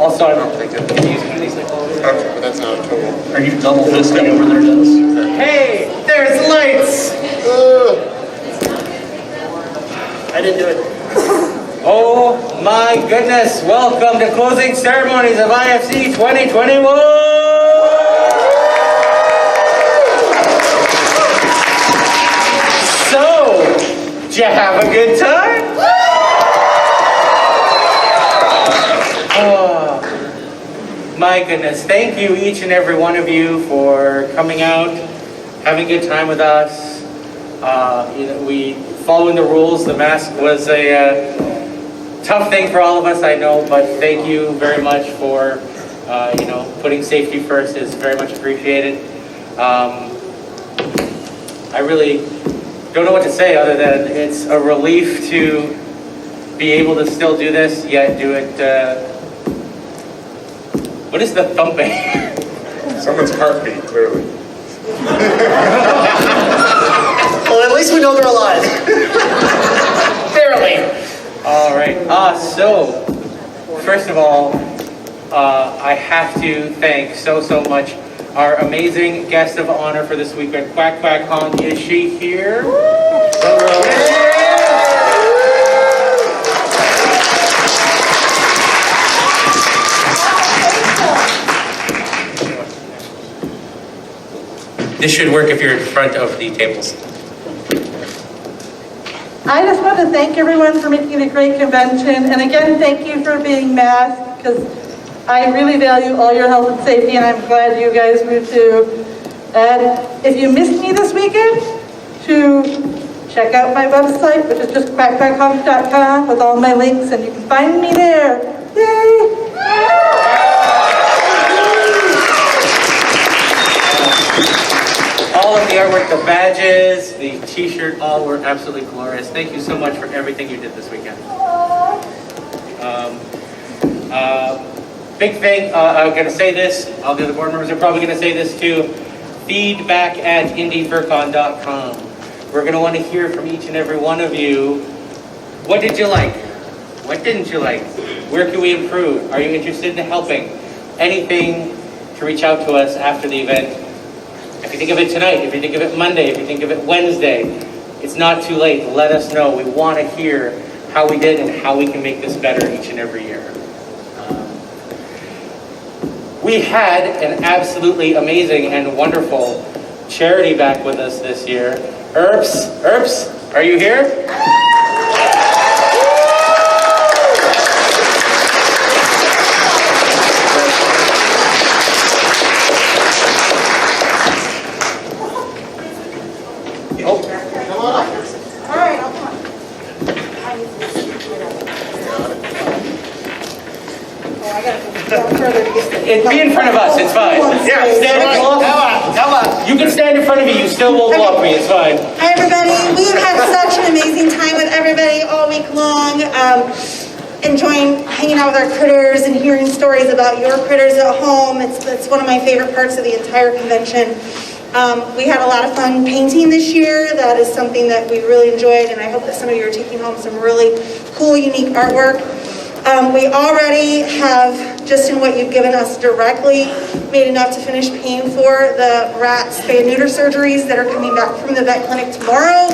Also, I don't think I'm using these like all over. Okay, but that's not a total. Are you double fisting over there, Dennis? Hey, there's lights! I didn't do it. Oh my goodness, welcome to Closing Ceremonies of IFC 2021! So, did you have a good time? Oh, my goodness, thank you each and every one of you for coming out, having a good time with us. We following the rules. The mask was a tough thing for all of us, I know, but thank you very much for putting safety first is very much appreciated. I really don't know what to say other than it's a relief to be able to still do this, yet do it. What is the thumping? Someone's heartbeat, clearly. Well, at least we know they're alive. Barely. All right. So, first of all, I have to thank so much our amazing guest of honor for this weekend, Quack Quack Honk. Is she here? This should work if you're in front of the tables. I just want to thank everyone for making it a great convention, and again, thank you for being masked, because I really value all your health and safety, and I'm glad you guys do too. And if you missed me this weekend, to check out my website, which is just quackquackhonk.com with all my links, and you can find me there. Yay! All of the artwork, the badges, the t-shirt, all were absolutely glorious. Thank you so much for everything you did this weekend. Big thing, I'm going to say this, all the other board members are probably going to say this too, feedback at indiefurcon.com. We're going to want to hear from each and every one of you. What did you like? What didn't you like? Where can we improve? Are you interested in helping? Anything to reach out to us after the event. If you think of it tonight, if you think of it Monday, if you think of it Wednesday, it's not too late. Let us know. We want to hear how we did and how we can make this better each and every year. We had an absolutely amazing and wonderful charity back with us this year. Erps, are you here? Be in front of us, it's fine. Yeah, stand come on. You can stand in front of me, you still won't block me, it's fine. Hi everybody, we've had such an amazing time with everybody all week long, enjoying hanging out with our critters and hearing stories about your critters at home. It's one of my favorite parts of the entire convention. We had a lot of fun painting this year. That is something that we really enjoyed, and I hope that some of you are taking home some really cool, unique artwork. We already have, just in what you've given us directly, made enough to finish paying for the rat spay and neuter surgeries that are coming back from the vet clinic tomorrow.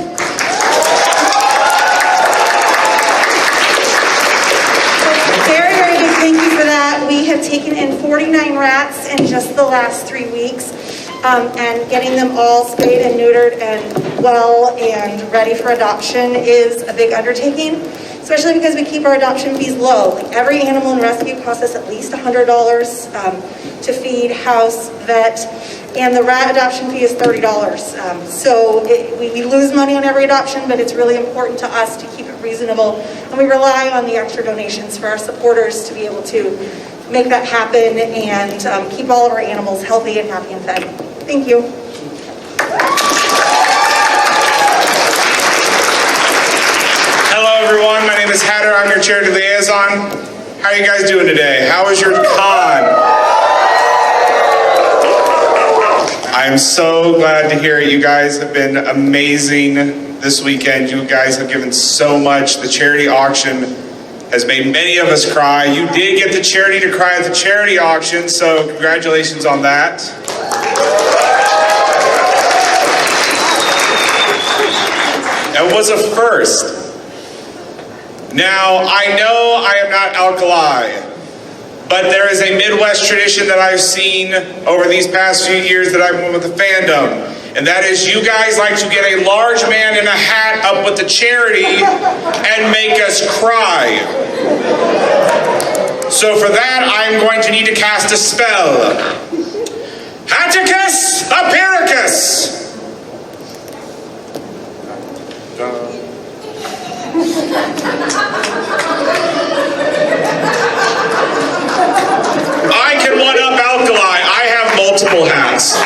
Very, very big thank you for that. We have taken in 49 rats in just the last 3 weeks, and getting them all spayed and neutered and well and ready for adoption is a big undertaking. Especially because we keep our adoption fees low. Like every animal in rescue costs us at least $100 to feed, house, vet, and the rat adoption fee is $30. So we lose money on every adoption, but it's really important to us to keep it reasonable. And we rely on the extra donations for our supporters to be able to make that happen and keep all of our animals healthy and happy and fed. Thank you. Hello everyone, my name is Hatter, I'm your charity liaison. How are you guys doing today? How was your con? I'm so glad to hear it. You guys have been amazing this weekend. You guys have given so much. The charity auction has made many of us cry. You did get the charity to cry at the charity auction, so congratulations on that. That was a first. Now, I know I am not alkali, but there is a Midwest tradition that I've seen over these past few years that I've been with the fandom. And that is you guys like to get a large man in a hat up with the charity and make us cry. So for that, I'm going to need to cast a spell. Atticus Apiricus! I can one-up alkali. I have multiple hats.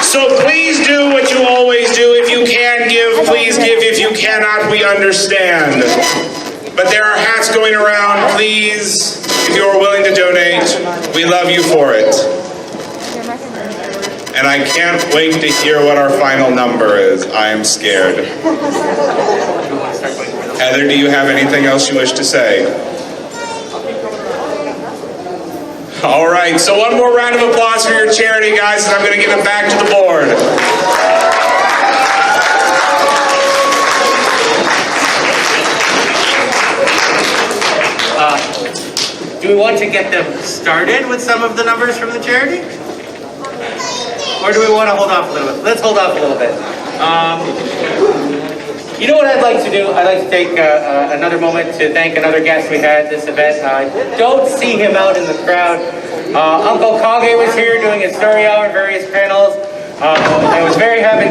So please do what you always do. If you can give, please give. If you cannot, we understand. But there are hats going around. Please, if you are willing to donate, we love you for it. And I can't wait to hear what our final number is. I am scared. Heather, do you have anything else you wish to say? All right, so one more round of applause for your charity, guys, and I'm going to give it back to the board. Do we want to get them started with some of the numbers from the charity? Or do we want to hold off a little bit? Let's hold off a little bit. You know what I'd like to do? I'd like to take another moment to thank another guest we had at this event. I don't see him out in the crowd. Uncle Kage was here doing his story hour, various panels. I was very happy.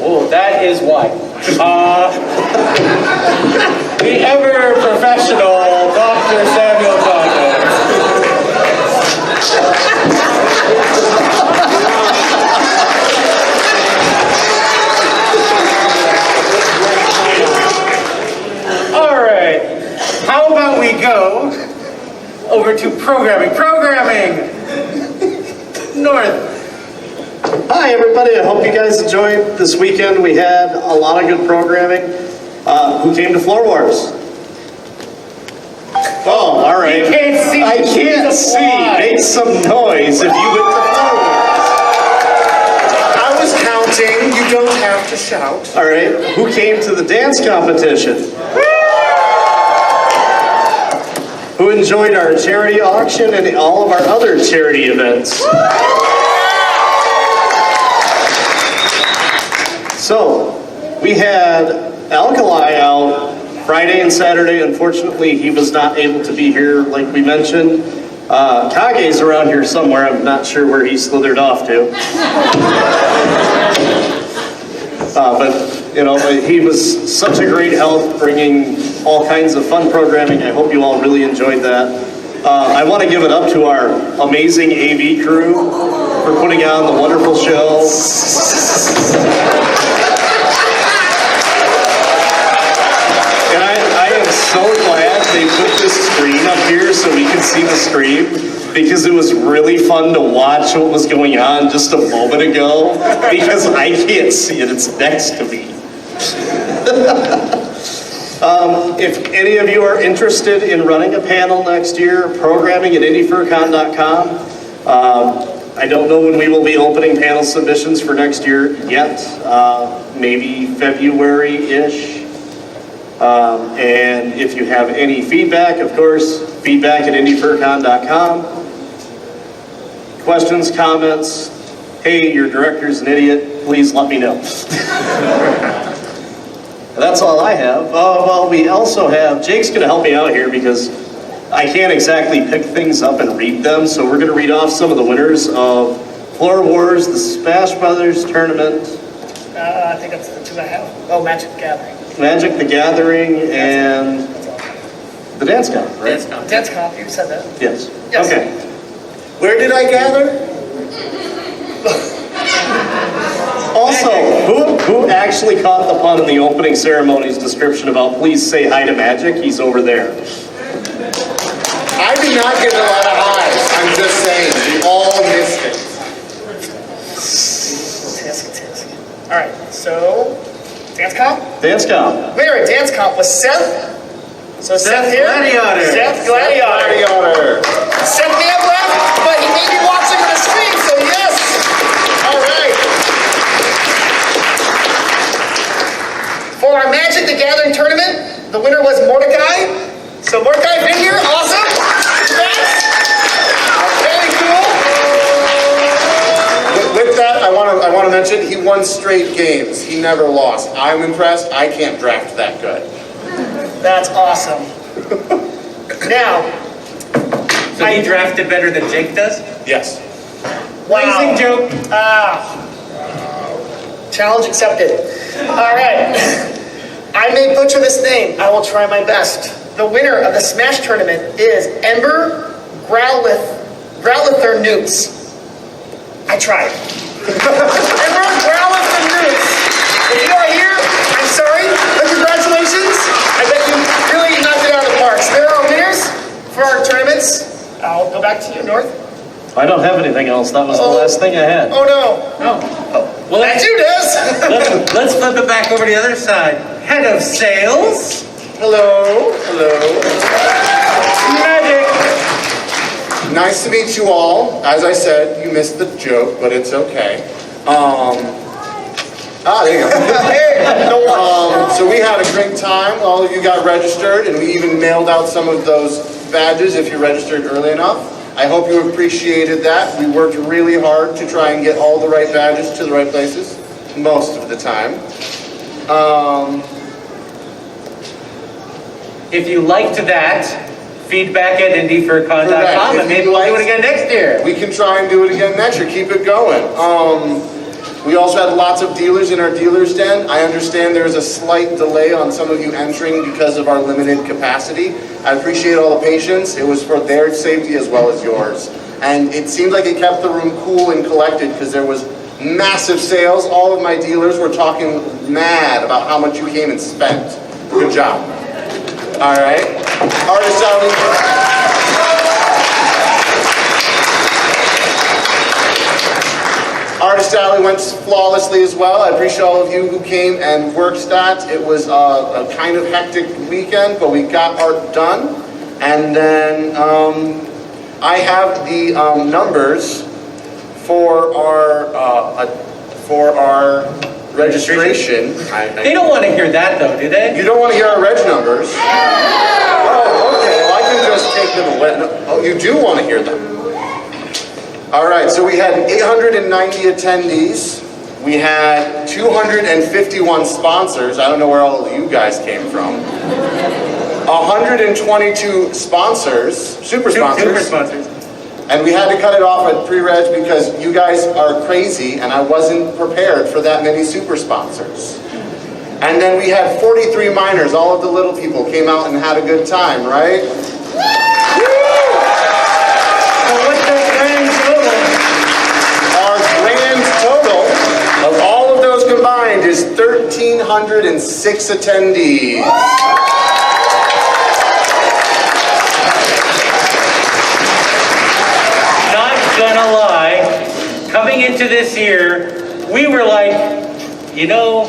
Oh, that is why. The ever professional Dr. Samuel Kage. All right. How about we go over to programming? Programming! North. Hi, everybody. I hope you guys enjoyed this weekend. We had a lot of good programming. Who came to Floor Wars? Oh, all right. You can't see. I can't see. Make some noise if you went to Floor Wars. I was counting. You don't have to shout. All right. Who came to the dance competition? Who enjoyed our charity auction and all of our other charity events? So, we had Alkali out Friday and Saturday. Unfortunately, he was not able to be here, like we mentioned. Kage's around here somewhere. I'm not sure where he slithered off to. But, you know, he was such a great help bringing all kinds of fun programming. I hope you all really enjoyed that. I want to give it up to our amazing AV crew for putting on the wonderful show. And I am so glad they put this screen up here so we can see the stream, because it was really fun to watch what was going on just a moment ago, because I can't see it, it's next to me. If any of you are interested in running a panel next year, programming at indyfurcon.com. I don't know when we will be opening panel submissions for next year yet, maybe February-ish. And if you have any feedback, of course, feedback at indyfurcon.com. Questions, comments, hey, your director's an idiot, please let me know. That's all I have. Well, we also have, Jake's going to help me out here because I can't exactly pick things up and read them, so we're going to read off some of the winners of Floor Wars, the Smash Brothers Tournament. I think that's the two I have. Oh, Magic the Gathering. Magic the Gathering and the Dance Comp, right? Dance Comp, you said that. Yes. Yes. Okay. Where did I gather? Also, Who actually caught the pun in the opening ceremony's description about please say hi to Magic? He's over there. I did not get a lot of highs. I'm just saying, we all missed it. All right, so dance comp. Dance comp. Winner at dance comp was Seth. So Seth here. Gladiator. Seth Gladiator. Gladiator. Seth may have left, but he may be watching the stream, so yes. All right. For our Magic the Gathering tournament, the winner was Mordecai. So Mordecai, been here, awesome. Congrats. Very cool. With that, I want to mention he won straight games. He never lost. I'm impressed. I can't draft that good. That's awesome. Now, So he drafted better than Jake does? Yes. Amazing joke. Challenge accepted. All right. I may butcher this name. I will try my best. The winner of the Smash tournament is Ember Growlither Newts. I tried. Ember Growlither Newts. If you are here, I'm sorry, but congratulations. I bet you really knocked it out of the park. So there are winners for our tournaments. I'll go back to you, North. I don't have anything else. That was the last thing I had. Oh no. Oh. Well, That you does. let's flip it back over to the other side. Head of sales, Hello. Hello. Magic. Nice to meet you all. As I said, you missed the joke, but it's okay. There you go. So we had a great time. All of you got registered, and we even mailed out some of those badges if you registered early enough. I hope you appreciated that. We worked really hard to try and get all the right badges to the right places, most of the time. If you liked that, feedback at indyfurcon.com Correct. and If maybe you we'll do it liked- again next year. We can try and do it again next year. Keep it going. We also had lots of dealers in our dealer's den. I understand there's a slight delay on some of you entering because of our limited capacity. I appreciate all the patience. It was for their safety as well as yours. And it seemed like it kept the room cool and collected because there was massive sales. All of my dealers were talking mad about how much you came and spent. Good job. All right. Artist Alley. Artist Alley went flawlessly as well. I appreciate all of you who came and worked that. It was a kind of hectic weekend, but we got art done. And then I have the numbers for our registration. They don't want to hear that though, do they? You don't want to hear our reg numbers? Oh, okay. Well, I can just take them away. Oh, you do want to hear them. All right, so we had 890 attendees. We had 251 sponsors. I don't know where all of you guys came from. 122 sponsors, super sponsors. Super sponsors. And we had to cut it off at pre-reg because you guys are crazy and I wasn't prepared for that many super sponsors. And then we had 43 minors. All of the little people came out and had a good time, right? So what's the grand total? Our grand total of all of those combined is 1,306 attendees. Not gonna lie, coming into this year, we were like, you know,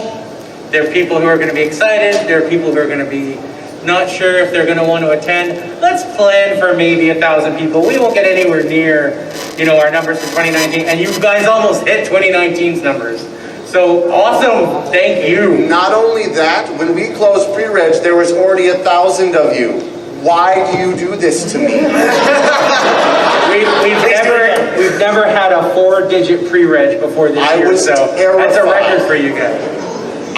there are people who are going to be excited, there are people who are going to be not sure if they're going to want to attend. Let's plan for maybe 1,000 people. We won't get anywhere near, our numbers for 2019, and you guys almost hit 2019's numbers. So awesome, thank you. Not only that, when we closed pre-reg, there was already 1,000 of you. Why do you do this to me? We've never had a 4-digit pre-reg before this year, was so terrified. that's a record for you guys.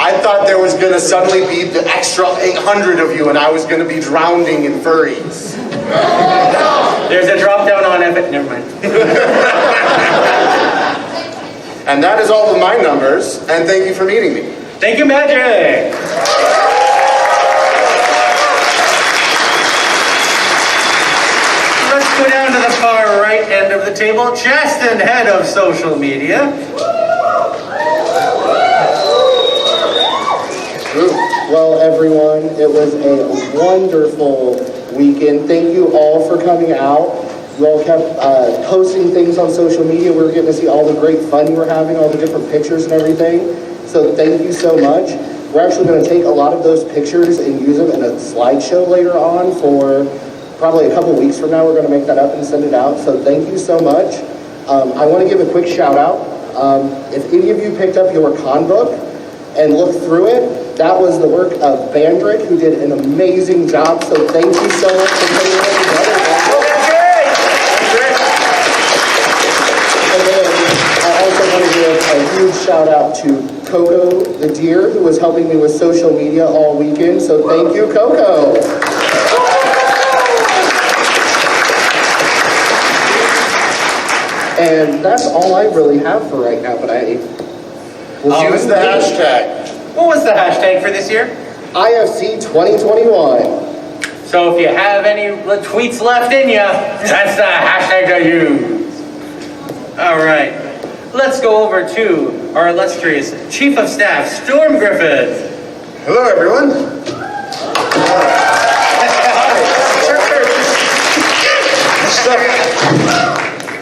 I thought there was going to suddenly be the extra 800 of you and I was going to be drowning in furries. There's a drop down on it, never mind. And that is all of my numbers, and thank you for meeting me. Thank you, Magic! Let's go down to the far right end of the table, Justin, head of social media. Well, everyone, it was a wonderful weekend. Thank you all for coming out. You all kept posting things on social media. We were getting to see all the great fun you were having, all the different pictures and everything. So thank you so much. We're actually going to take a lot of those pictures and use them in a slideshow later on for probably a couple weeks from now. We're going to make that up and send it out. So thank you so much. I want to give a quick shout out. If any of you picked up your con book and looked through it, that was the work of Bandrick, who did an amazing job. So thank you so much for putting it together. And then I also want to give a huge shout out to Coco the deer, who was helping me with social media all weekend. So thank you, Coco. And that's all I really have for right now, but I will Use the hashtag. What was the hashtag for this year? IFC 2021. So if you have any tweets left in you, that's the hashtag to use. All right. Let's go over to our illustrious Chief of Staff, Storm Griffith. Hello, everyone.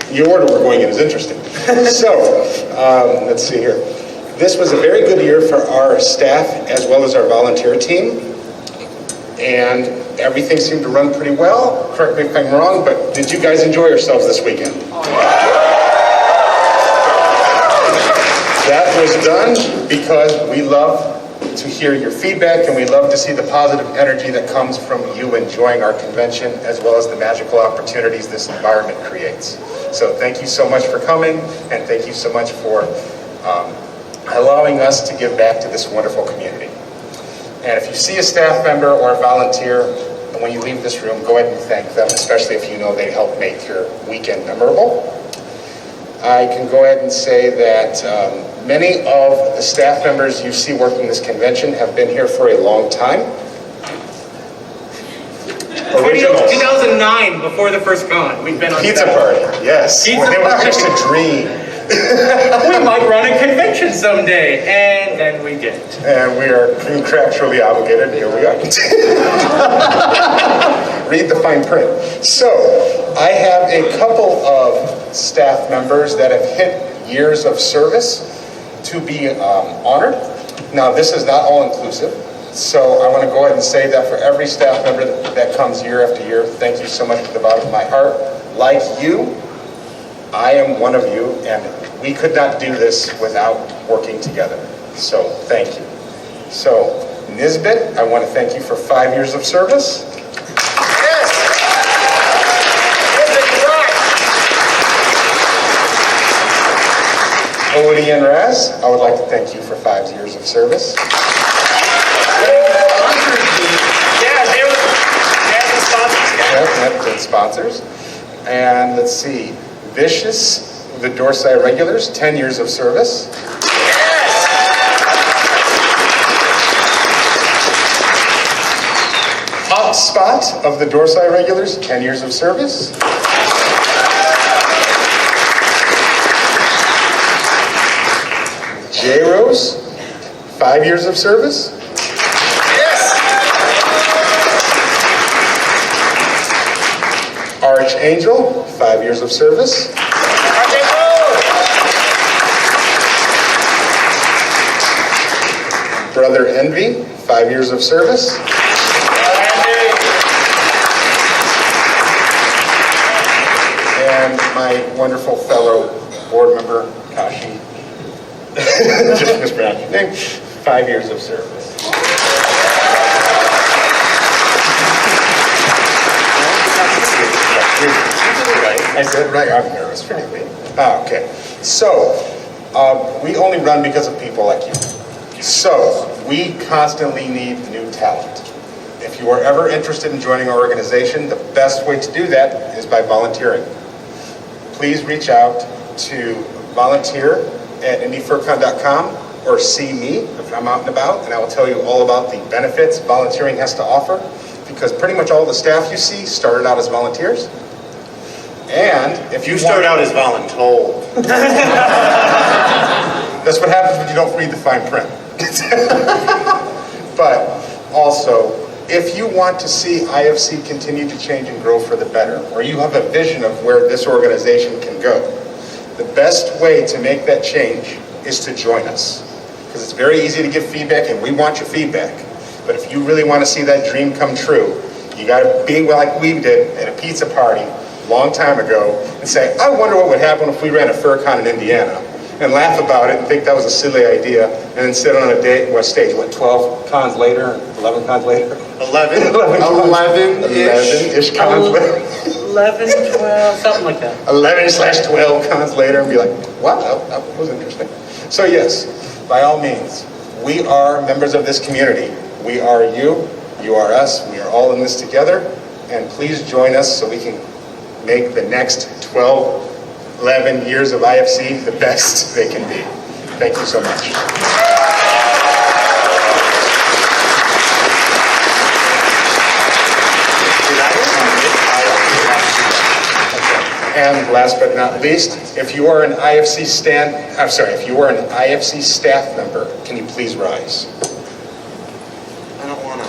The order we're going in is interesting. So, let's see here. This was a very good year for our staff as well as our volunteer team. And everything seemed to run pretty well. Correct me if I'm wrong, but did you guys enjoy yourselves this weekend? That was done because we love to hear your feedback and we love to see the positive energy that comes from you enjoying our convention as well as the magical opportunities this environment creates. So thank you so much for coming and thank you so much for allowing us to give back to this wonderful community. And if you see a staff member or a volunteer, and when you leave this room, go ahead and thank them, especially if you know they helped make your weekend memorable. I can go ahead and say that many of the staff members you see working this convention have been here for a long time. Originals. 2009, before the first con, we've been on Pizza staff. party, yes. Pizza When it was party. just a dream. We might run a convention someday, and then we didn't. And we are contractually obligated, and here we are. Read the fine print. So, I have a couple of staff members that have hit years of service to be honored. Now, this is not all-inclusive, so I want to go ahead and say that for every staff member that comes year after year, thank you so much from the bottom of my heart. Like you, I am one of you, and we could not do this without working together. So, thank you. So, Nisbet, I want to thank you for 5 years of service. Yes. Nisbet, you rock. Odie and Raz, I would like to thank you for 5 years of service. Yeah, they were the sponsors. Yep, good sponsors. And let's see, Vicious, the Dorsey Regulars, 10 years of service. Hot Spot of the Dorsey Regulars, 10 years of service. J Rose, 5 years of service. Yes. Archangel, 5 years of service. Brother Envy, 5 years of service. And my wonderful fellow board member, Kashi, just mispronounced your name, 5 years of service. I said right, I'm nervous, frankly. Okay, so we only run because of people like you. So we constantly need new talent. If you are ever interested in joining our organization, the best way to do that is by volunteering. Please reach out to volunteer@indyfurcon.com or see me if I'm out and about, and I will tell you all about the benefits volunteering has to offer, because pretty much all the staff you see started out as volunteers. And if you Start out as voluntold. that's what happens when you don't read the fine print. But Also, if you want to see IFC continue to change and grow for the better, or you have a vision of where this organization can go, the best way to make that change is to join us. Because it's very easy to give feedback, and we want your feedback. But if you really want to see that dream come true, you got to be like we did at a pizza party a long time ago and say, I wonder what would happen if we ran a FurCon in Indiana, and laugh about it and think that was a silly idea, and then sit on a stage, 12 cons later, 11 cons later? 11-ish cons later. 11, 12, something like that. 11/12 cons later and be like, wow, that was interesting. So yes, by all means, we are members of this community. We are you, you are us, we are all in this together, and please join us so we can make the next 11 years of IFC the best they can be. Thank you so much. And last but not least, if you are an IFC staff member, can you please rise? I don't want to.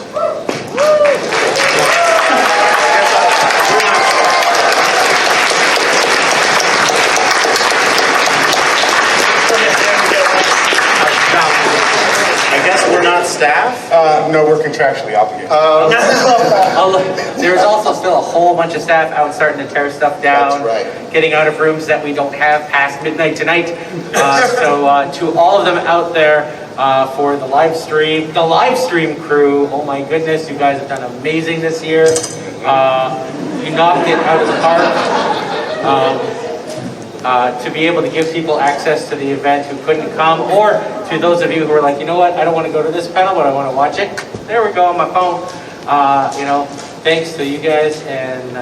I guess we're not staff? No, we're contractually obligated. There's also still a whole bunch of staff out starting to tear stuff down. That's right. Getting out of rooms that we don't have past midnight tonight. So to all of them out there for the live stream crew, oh my goodness, you guys have done amazing this year. You knocked it out of the park. To be able to give people access to the event who couldn't come, or to those of you who are like, you know what, I don't want to go to this panel, but I want to watch it. There we go on my phone. Thanks to you guys and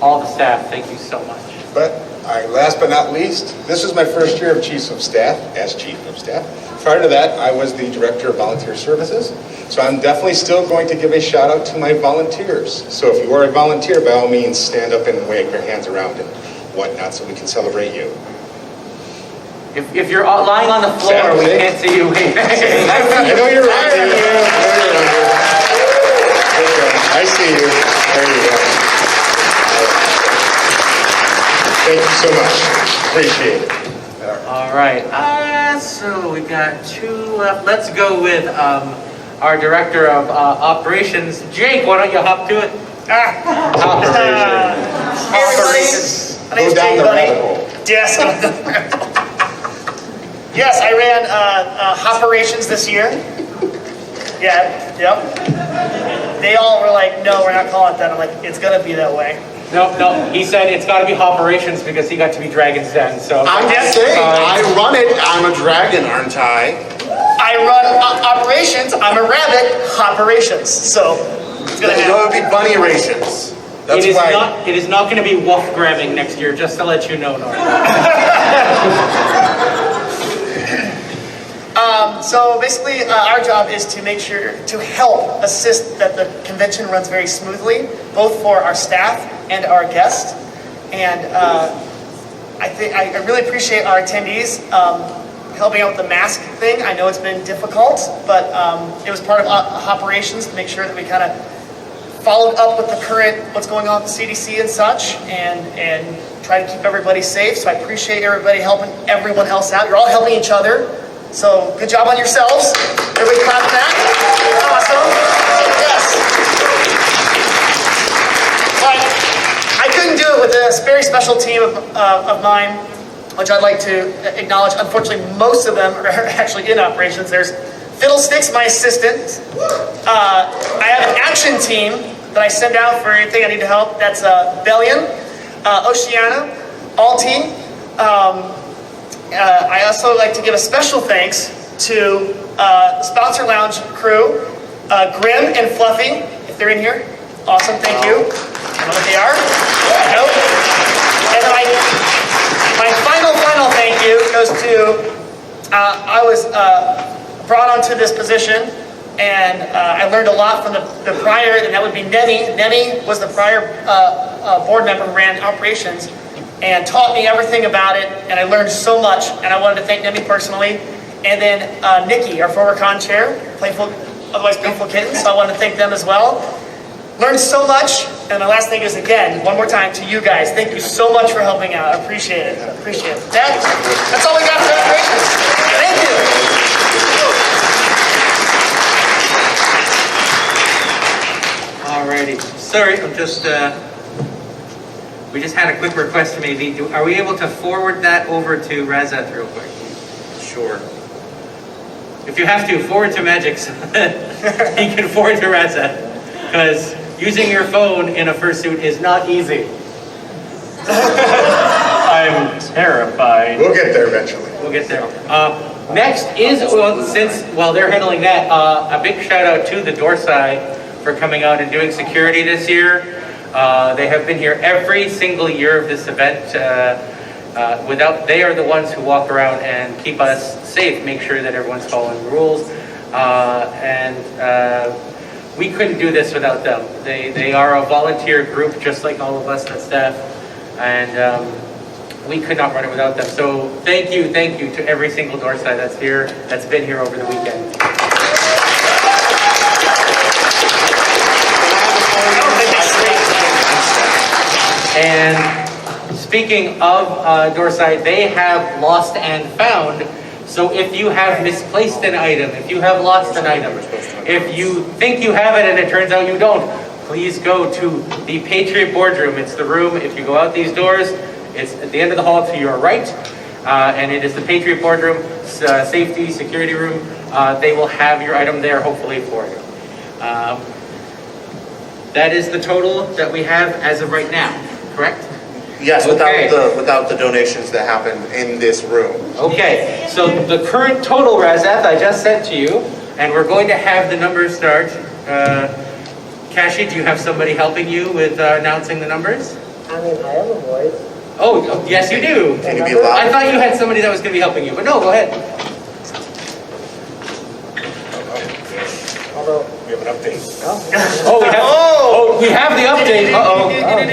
all the staff. Thank you so much. But last but not least, this is my first year of Chief of Staff, as Chief of Staff. Prior to that, I was the Director of Volunteer Services. So I'm definitely still going to give a shout out to my volunteers. So if you are a volunteer, by all means, stand up and wave your hands around and whatnot so we can celebrate you. If you're lying on the floor, we can't see you. I know you're around here. I see you. There you go. Thank you so much. Appreciate it. All right. So we got 2 left. Let's go with our Director of Operations. Jake, why don't you hop to it? Operations. My name's Go down Jake the Bunny. rabbit hole. Yes. Yes, I ran operations this year. Yeah, yep. They all were like, no, we're not calling it that. I'm like, it's gonna be that way. No, he said it's got to be operations because he got to be Dragon's Den. So I'm just saying, I run it. I'm a dragon, aren't I? I run operations. I'm a rabbit. Operations. So it's gonna It's happen. going to be bunny rations. That's it why. is not going to be wolf grabbing next year. Just to let you know, Nora. So basically, our job is to make sure to help assist that the convention runs very smoothly, both for our staff and our guests. And I really appreciate our attendees helping out with the mask thing. I know it's been difficult, but it was part of operations to make sure that we kind of followed up with the current what's going on with the CDC and such, and try to keep everybody safe. So I appreciate everybody helping everyone else out. You're all helping each other. So good job on yourselves. Everybody clap that. Awesome. Yes. But I couldn't do it with a very special team of mine, which I'd like to acknowledge. Unfortunately, most of them are actually in operations. There's Fiddlesticks, my assistant. I have an action team that I send out for anything I need to help. That's Bellion, Oceana, Alti. I also like to give a special thanks to the Sponsor Lounge crew, Grim and Fluffy, if they're in here. Awesome, thank you. I don't know what they are. Nope. And then my final thank you goes to, I was brought onto this position, and I learned a lot from the prior, and that would be Nemi. Nemi was the prior board member who ran operations, and taught me everything about it, and I learned so much, and I wanted to thank Nemi personally. And then Nikki, our former con chair, playful otherwise beautiful kittens, so I want to thank them as well. Learned so much, and my last thing is, again, one more time to you guys, thank you so much for helping out. I appreciate it. That's all we got for decorations. Thank you. Alrighty. Sorry, I'm just, we just had a quick request maybe. Are we able to forward that over to Razeth real quick? Sure. If you have to, forward to Magic so that he can forward to Razeth. Because using your phone in a fursuit is not easy. I'm terrified. We'll get there eventually. We'll get there. Next is, while they're handling that, a big shout out to the Doorside for coming out and doing security this year. They have been here every single year of this event. They are the ones who walk around and keep us safe, make sure that everyone's following the rules. We couldn't do this without them. They are a volunteer group, just like all of us at staff, and we could not run it without them. So thank you to every single Doorside that's been here over the weekend. And speaking of Doorside, they have lost and found. So if you have misplaced an item, if you have lost an item, if you think you have it and it turns out you don't, please go to the Patriot Boardroom. It's the room, if you go out these doors, it's at the end of the hall to your right, and it is the Patriot Boardroom, safety, security room. They will have your item there, hopefully, for you. That is the total that we have as of right now, correct? Yes, Okay. without the donations that happen in this room. Okay, so the current total, Razeth, I just sent to you, and we're going to have the numbers start. Kashi, do you have somebody helping you with announcing the numbers? I mean, I have a voice. Oh, yes you do. Can you be loud? I thought you had somebody that was going to be helping you, but no, go ahead. Although, We have an update. We have the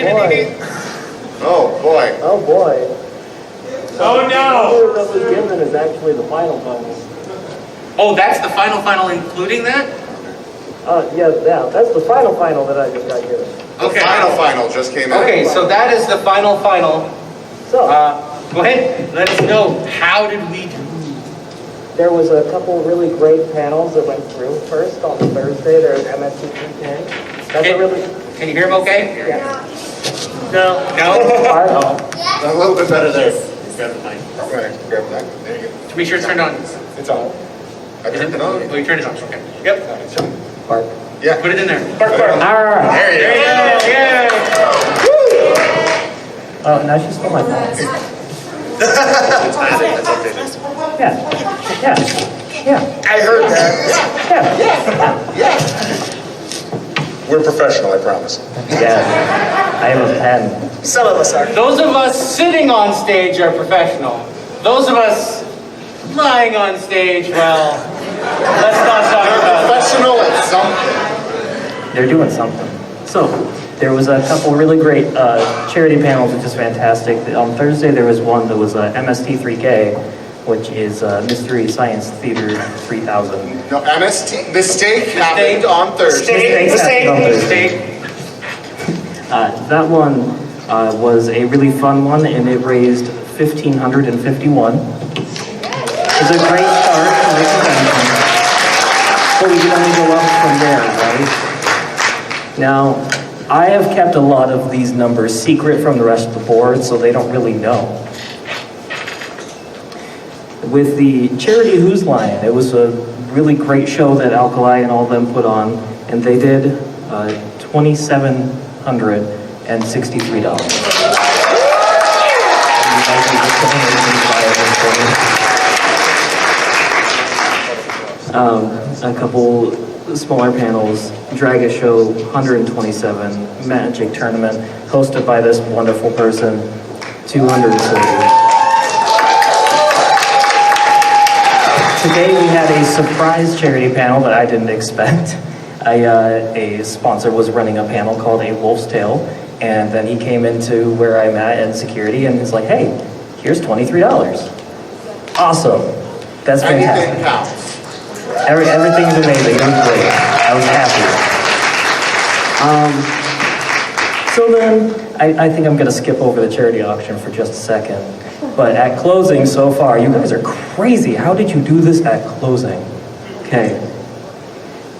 update. Oh boy. oh boy. Oh The no! number that was given is actually the final total. Oh, that's the final including that? Yeah, that's the final that I just got given. Okay. The final just came out. Okay, so that is the final. So, Go ahead, let us know, how did we do? there was a couple really great panels that went through. First, on Thursday, there's MSC 3K. That's a really... Can you hear him okay? Yeah. No? A little bit better there. Grab the mic. Right, grab that. There you go. Make sure it's turned on. It's on. I turned it on. Oh, you turned it on, okay. Yep, It's on. Bark. Yeah. put it in there. All right. There you go. Yeah. Oh, now she stole my phone. Yeah. I heard that. We're professional, I promise. Yeah. I have a pen. Some of us are. Those of us sitting on stage are professional. Those of us lying on stage, well, let's not talk about that. Professional at something. They're doing something. So, there was a couple really great charity panels, which is fantastic. On Thursday, there was one that was MST3K, which is Mystery Science Theater 3000. No, MST. Mistake happened on Thursday. Mistake. That one was a really fun one, and it raised $1,551. It was a great start for the convention, but we can only go up from there, right? Now, I have kept a lot of these numbers secret from the rest of the board, so they don't really know. With the charity Who's Lion, it was a really great show that Alkali and all of them put on, and they did $2,763. A couple smaller panels, Drag a Show 127, Magic Tournament, hosted by this wonderful person, 230. Today we had a surprise charity panel that I didn't expect. A sponsor was running a panel called A Wolf's Tale, and then he came into where I'm at in security and he's like, hey, here's $23. Awesome. That's fantastic. Anything counts. Everything's amazing. It was great. I was happy. So then, I think I'm going to skip over the charity auction for just a second. But at closing so far, you guys are crazy. How did you do this at closing? Okay.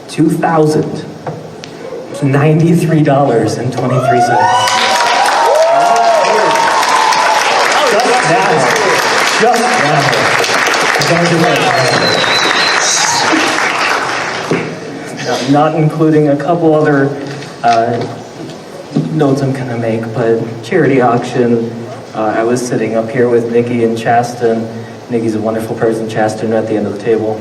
$2,093.23. Just now. Not including a couple other notes I'm gonna make, but charity auction. I was sitting up here with Nikki and Chasten. Nikki's a wonderful person, Chasten at the end of the table.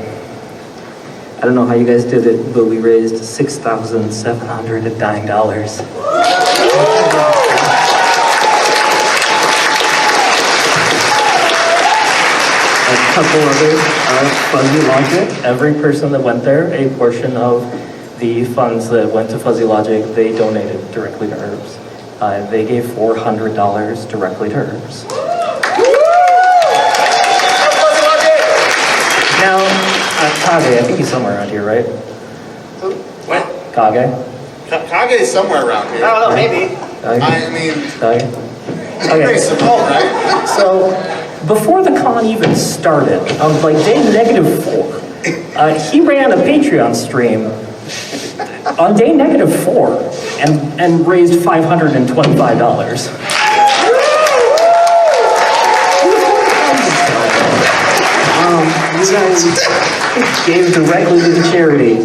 I don't know how you guys did it, but we raised $6,709. A couple others, Fuzzy Logic. Every person that went there, a portion of the funds that went to Fuzzy Logic, they donated directly to Herbs. They gave $400 directly to Herbs. Now, Kage, I think he's somewhere around here, right? What? Kage? Kage is somewhere around here. I don't know, maybe. Kage? I mean, Kage? very Okay. simple, right? So, before the con even started, on like day -4, he ran a Patreon stream on day -4 and raised $525. You guys gave directly to the charity.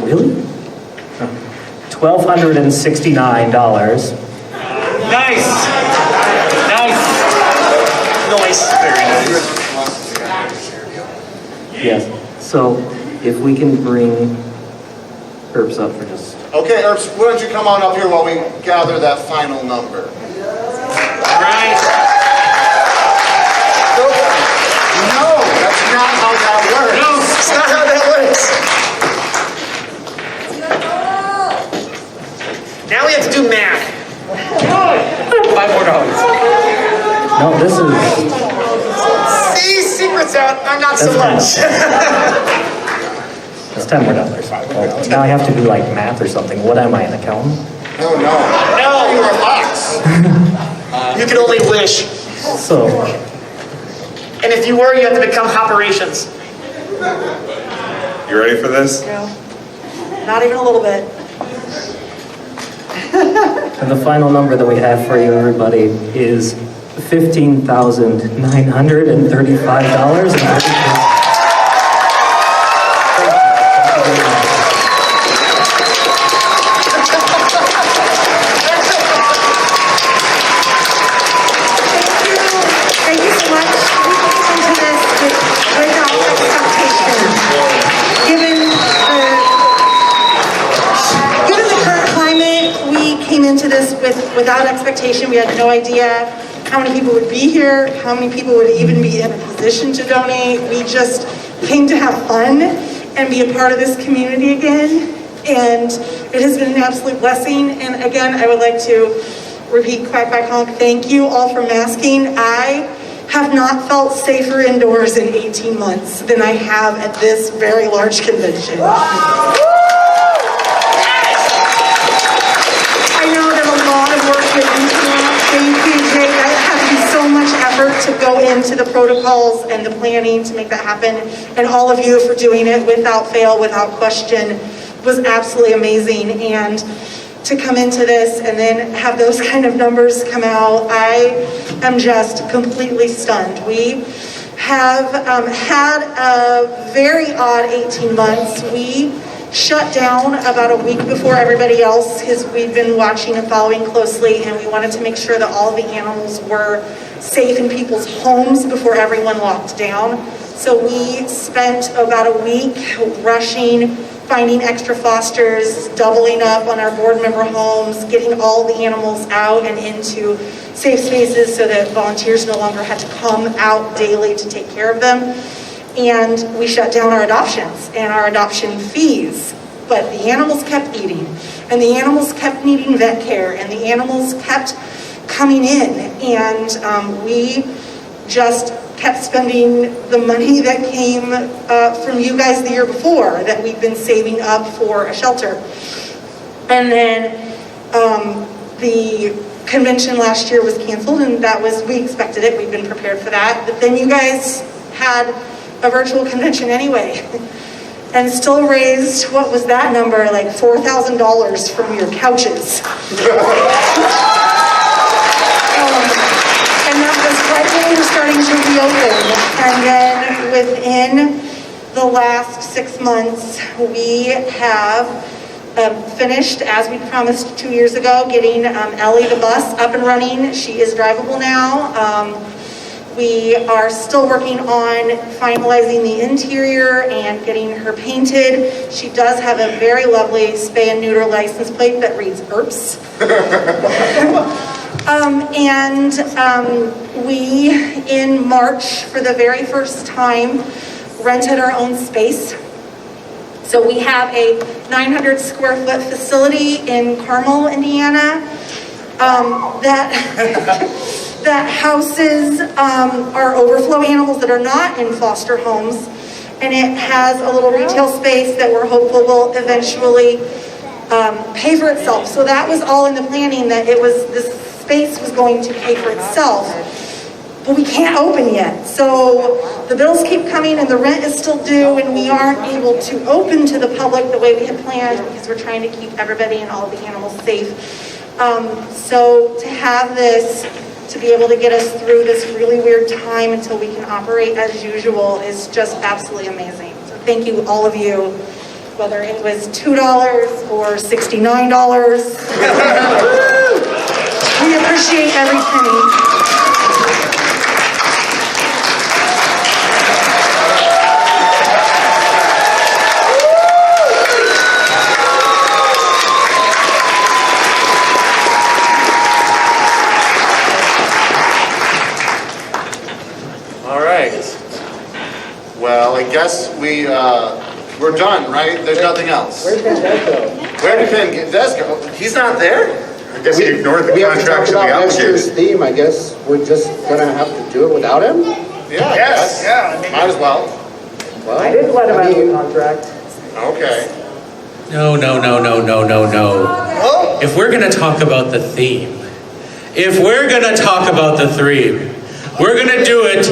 Really? $1,269. Nice. Nice. Noise. Very nice. Yes. So, if we can bring Herbs up for just... Okay, Herbs, why don't you come on up here while we gather that final number? All right. No, that's not how that works. No, That's not how that works. Now we have to do math. $5 more. No, this is... See, secrets out, I'm not so That's much. That's $10 more. Oh, now I have to do like math or something. What am I, an accountant? No. No. You're a fox. You can only wish. So, And if you were, you have to become operations. You ready for this? Not even a little bit. and the final number that we have for you, everybody, is $15,935. Thank you so much. We came into this without expectation. Given the current climate, we came into this without expectation. We had no idea how many people would be here, how many people would even be in a position to donate. We just came to have fun and be a part of this community again. And it has been an absolute blessing. And again, I would like to repeat quack, quack, honk. Thank you all for masking. I have not felt safer indoors in 18 months than I have at this very large convention. I know that a lot of work went into that. Thank you, Jake. I had to do so much effort to go into the protocols and the planning to make that happen. And all of you for doing it without fail, without question, was absolutely amazing. And to come into this and then have those kind of numbers come out, I am just completely stunned. We have had a very odd 18 months. We shut down about a week before everybody else because we'd been watching and following closely, and we wanted to make sure that all the animals were safe in people's homes before everyone locked down. So we spent about a week rushing, finding extra fosters, doubling up on our board member homes, getting all the animals out and into safe spaces so that volunteers no longer had to come out daily to take care of them. And we shut down our adoptions and our adoption fees. But the animals kept eating, and the animals kept needing vet care, and the animals kept coming in. And we just kept spending the money that came from you guys the year before that we'd been saving up for a shelter. And then the convention last year was canceled, and we expected it, we'd been prepared for that. But then you guys had a virtual convention anyway, and still raised, what was that number, like $4,000 from your couches. And that was right when we were starting to reopen. And then within the last 6 months, we have finished, as we promised 2 years ago, getting Ellie the bus up and running. She is drivable now. We are still working on finalizing the interior and getting her painted. She does have a very lovely spay and neuter license plate that reads ERPS. We, in March, for the very first time, rented our own space. So we have a 900 square foot facility in Carmel, Indiana, that houses our overflow animals that are not in foster homes. And it has a little retail space that we're hopeful will eventually pay for itself. So that was all in the planning, that this space was going to pay for itself. But we can't open yet. So the bills keep coming and the rent is still due, and we aren't able to open to the public the way we had planned because we're trying to keep everybody and all the animals safe. So to have this, to be able to get us through this really weird time until we can operate as usual is just absolutely amazing. So thank you, all of you, whether it was $2 or $69. We appreciate every penny. Well, I guess we're done, right? There's nothing else. Where'd Van go? Where did Van go? He's not there? I guess he ignored the We have to talk contract to be about next year's obligated. theme. I guess we're just gonna have to do it without him? Yeah, I guess. Might as well. Well, I didn't let him out of the contract. Okay. No. If we're going to talk about the theme, we're going to do it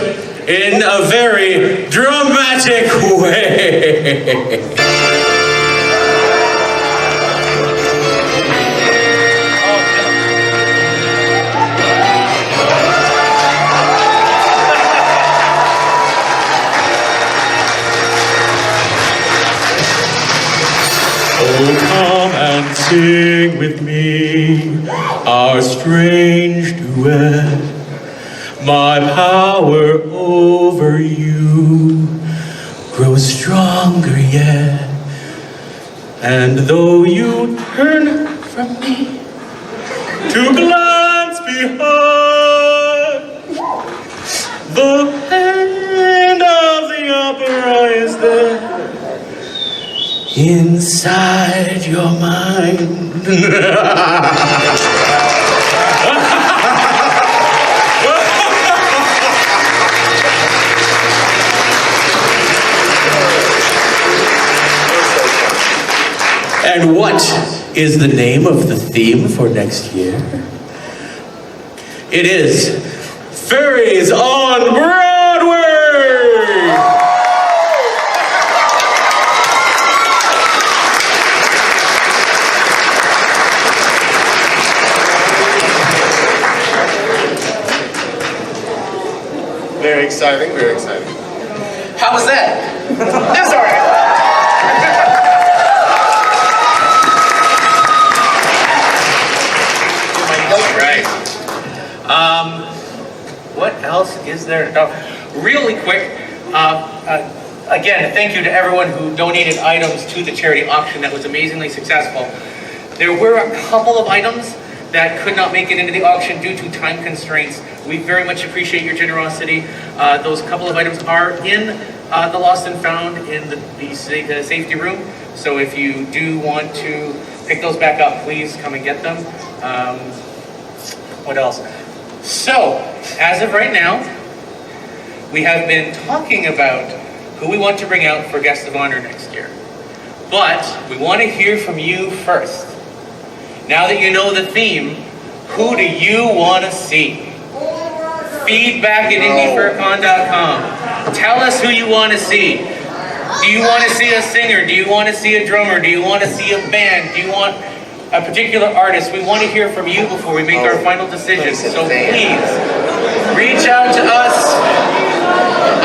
in a very dramatic way. Oh, come and sing with me our strange duet. My power over you grows stronger yet. And though you turn from me to glance behind, the hand of the opera is there inside your mind. And what is the name of the theme for next year? It is Fairies on Broadway! Very exciting, very exciting. How was that? That's all right. What else is there? Really quick, again, thank you to everyone who donated items to the charity auction that was amazingly successful. There were a couple of items that could not make it into the auction due to time constraints. We very much appreciate your generosity. Those couple of items are in the Lost and Found in the safety room. So if you do want to pick those back up, please come and get them. What else? So, as of right now, we have been talking about who we want to bring out for Guest of Honor next year. But we want to hear from you first. Now that you know the theme, who do you want to see? Feedback at IndieFurCon.com. Tell us who you want to see. Do you want to see a singer? Do you want to see a drummer? Do you want to see a band? Do you want a particular artist? We want to hear from you before we make our final decision. So please, reach out to us.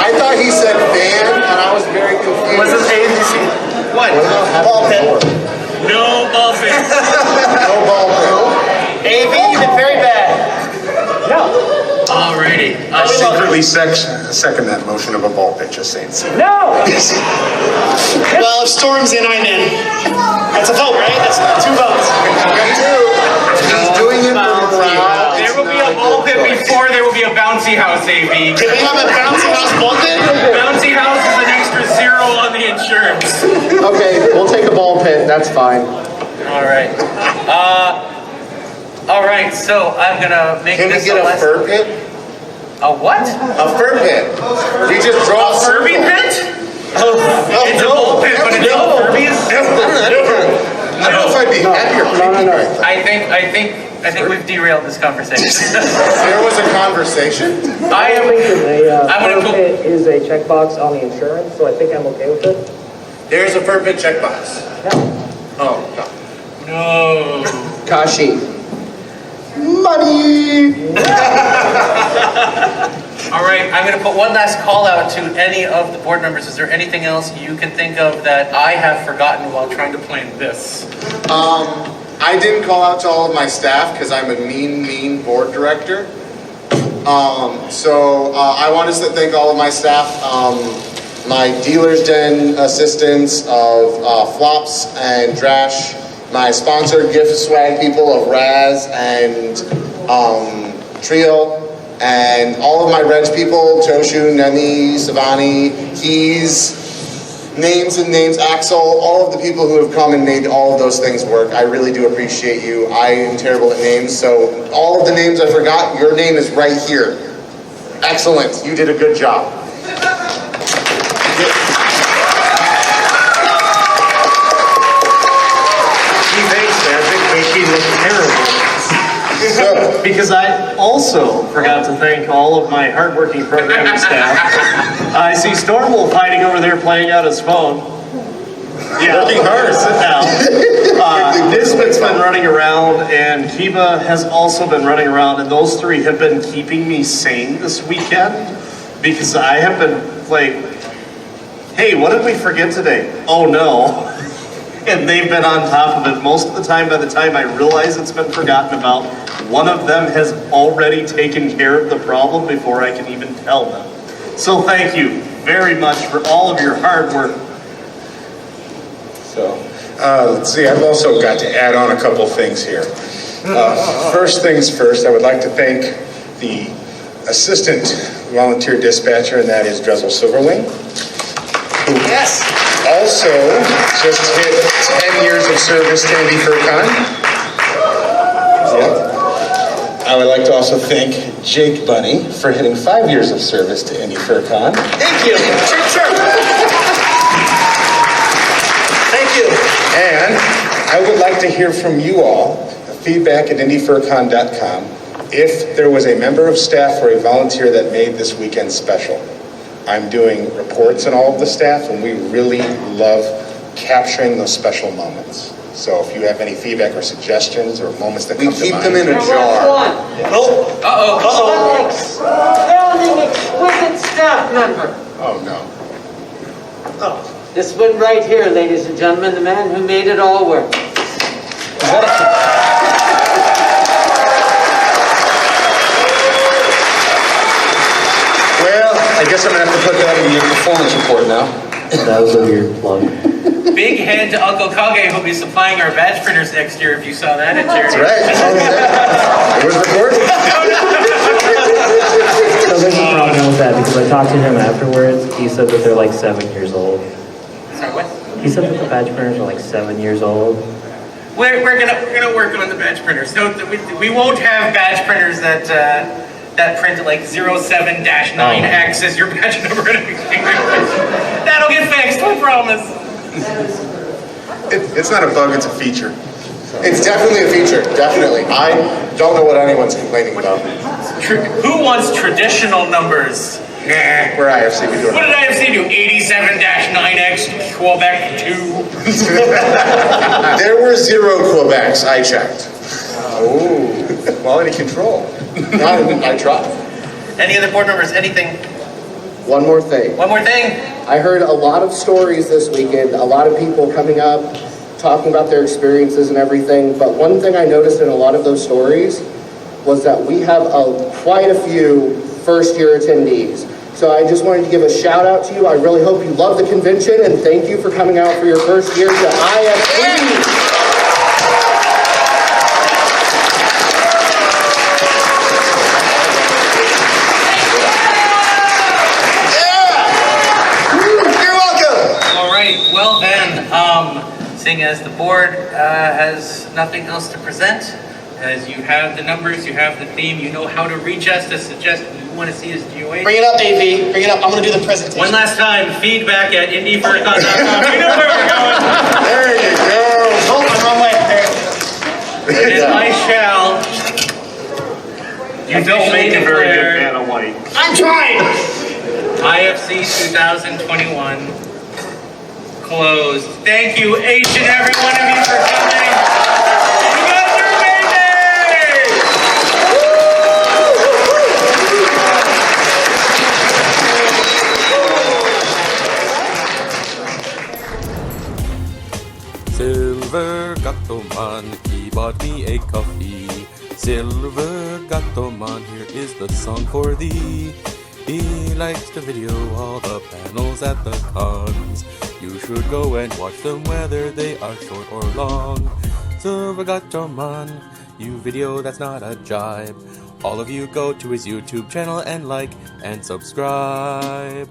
I thought he said band, and I was very confused. Was it ABC? What? Ball pit. No ball pit. No ball pit. AV, you've been very bad. Alrighty. I secretly second that motion of a ball pit, just saying. No! Well, if Storm's in, I'm in. That's a vote, right? That's 2 votes. He's doing it for morale. There will be a ball pit before there will be a bouncy house, AV. Can we have a bouncy house ball pit? Bouncy house is an extra 0 on the insurance. Okay, we'll take a ball pit, that's fine. Alright. Alright, so I'm gonna make Can we this get a fur pit? A what? A fur pit. We just draw A Furby pit? It's a ball pit, but it's all Furbies? I don't know if I'd be happier picking right now. I think we've derailed this conversation. There was a conversation? I'm gonna go. It is a checkbox on the insurance, so I think I'm okay with it. There's a fur pit checkbox. Oh, no. No. Kashi. Money! All right, I'm going to put one last call out to any of the board members. Is there anything else you can think of that I have forgotten while trying to plan this? I didn't call out to all of my staff because I'm a mean board director. I want to thank all of my staff, my dealer's den assistants of Flops and Drash, my sponsored gift swag people of Raz and Trio, and all of my Reg people, Toshu, Nemi, Savani, Keys, names, Axel, all of the people who have come and made all of those things work. I really do appreciate you. I am terrible at names, so all of the names I forgot, your name is right here. Excellent, you did a good job. He looked terrible. Because I also forgot to thank all of my hardworking programming staff. I see Stormwolf hiding over there playing out his phone. Yeah, working hard. Sit down. Nisbet's been running around, and Kiva has also been running around, and those 3 have been keeping me sane this weekend because I have been like, hey, what did we forget today? Oh no. And they've been on top of it most of the time. By the time I realize it's been forgotten about, one of them has already taken care of the problem before I can even tell them. So thank you very much for all of your hard work. So, let's see, I've also got to add on a couple things here. First things first, I would like to thank the assistant volunteer dispatcher, and that is Drezel Silverwing, who also just hit 10 years of service to Indy FurCon. I would like to also thank Jake Bunny for hitting 5 years of service to Indy FurCon. Thank you. Sure. Thank you. And I would like to hear from you all, feedback at IndieFurCon.com, if there was a member of staff or a volunteer that made this weekend special. I'm doing reports on all of the staff, and we really love capturing those special moments. So if you have any feedback or suggestions or moments that come to mind. We keep them in a jar. Founding exquisite staff member. Oh, no. This one right here, ladies and gentlemen, the man who made it all work. Well, I guess I'm going to have to put that in your performance report now. That was a weird plug. Big head to Uncle Kage, who'll be supplying our badge printers next year if you saw that at charity. Right. It was recorded. So there's a problem with that because I talked to him afterwards. He said that they're like 7 years old. Sorry, what? He said that the badge printers are like 7 years old. We're gonna work on the badge printers. No, we won't have badge printers that that print like 07-9X as your badge number and everything. That'll get fixed, I promise. It's not a bug, it's a feature. It's definitely a feature, definitely. I don't know what anyone's complaining about. Who wants traditional numbers? Nah, we're IFC. We do What it. did IFC do? 87-9X, Quebec 2. There were 0 Quebecs, I checked. Oh, quality control. I tried. Any other board members? Anything? One more thing. One more thing. I heard a lot of stories this weekend, a lot of people coming up, talking about their experiences and everything, but one thing I noticed in a lot of those stories was that we have quite a few first-year attendees. So I just wanted to give a shout out to you. I really hope you love the convention, and thank you for coming out for your first year to IFC. Well then, seeing as the board has nothing else to present, as you have the numbers, you have the theme, you know how to reach us to suggest you want to see us DOA. Bring it up, AV. Bring it up. I'm going to do the presentation. One last time, feedback@indyfurcon.com. You know where we're going. There you go. Oh, I'm wrong way. There. And I shall. You don't make a very good panel white. I'm trying. IFC 2021 closed. Thank you, each and every one of you, for coming. You guys are amazing! Silver Gattoman, he bought me a coffee. Silver Gattoman, here is the song for thee. He likes to video all the panels at the cons. You should go and watch them whether they are short or long. Silver Gattoman, you video that's not a jibe. All of you go to his YouTube channel and like and subscribe.